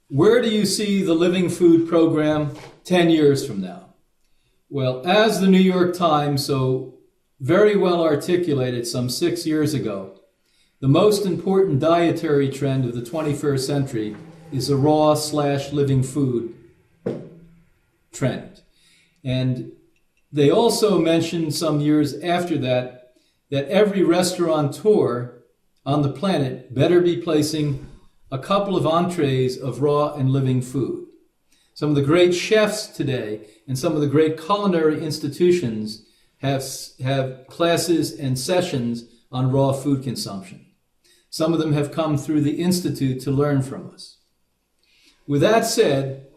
Where do you see the Living Food program 10 years from now? Well, as the New York Times so very well articulated some 6 years ago, the most important dietary trend of the 21st century is a raw/living food trend. And they also mentioned some years after that every restaurateur on the planet better be placing a couple of entrees of raw and living food. Some of the great chefs today and some of the great culinary institutions have classes and sessions on raw food consumption. Some of them have come through the Institute to learn from us. With that said,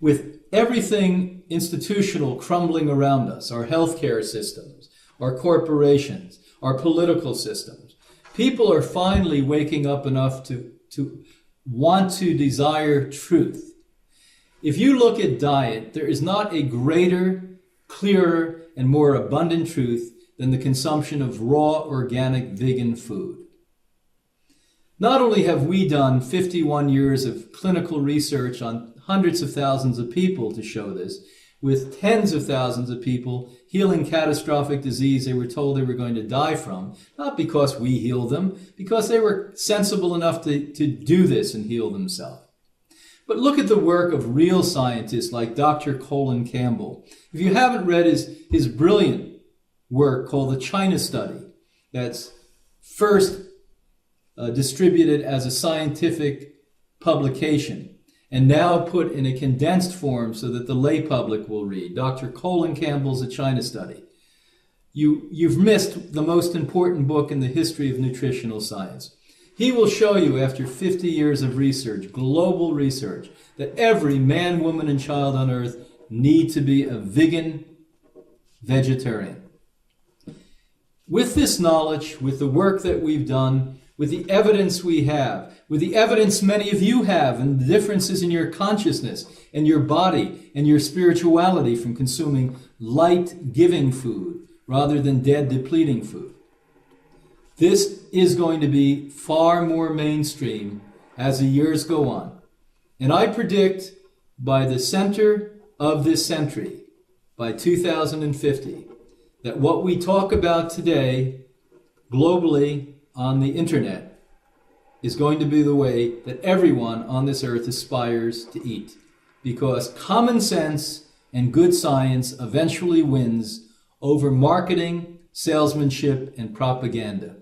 with everything institutional crumbling around us, our healthcare systems, our corporations, our political systems, people are finally waking up enough to want to desire truth. If you look at diet, there is not a greater, clearer, and more abundant truth than the consumption of raw, organic, vegan food. Not only have we done 51 years of clinical research on hundreds of thousands of people to show this, with tens of thousands of people healing catastrophic disease they were told they were going to die from, not because we healed them, because they were sensible enough to do this and heal themselves. But look at the work of real scientists like Dr. Colin Campbell. If you haven't read his brilliant work called the China Study, that's first distributed as a scientific publication, and now put in a condensed form so that the lay public will read. Dr. Colin Campbell's A China Study. You've missed the most important book in the history of nutritional science. He will show you, after 50 years of research, global research, that every man, woman, and child on earth need to be a vegan vegetarian. With this knowledge, with the work that we've done, with the evidence we have, with the evidence many of you have, and the differences in your consciousness and your body and your spirituality from consuming light-giving food rather than dead-depleting food. This is going to be far more mainstream as the years go on. And I predict by the center of this century, by 2050, that what we talk about today globally on the internet is going to be the way that everyone on this earth aspires to eat, because common sense and good science eventually wins over marketing, salesmanship, and propaganda.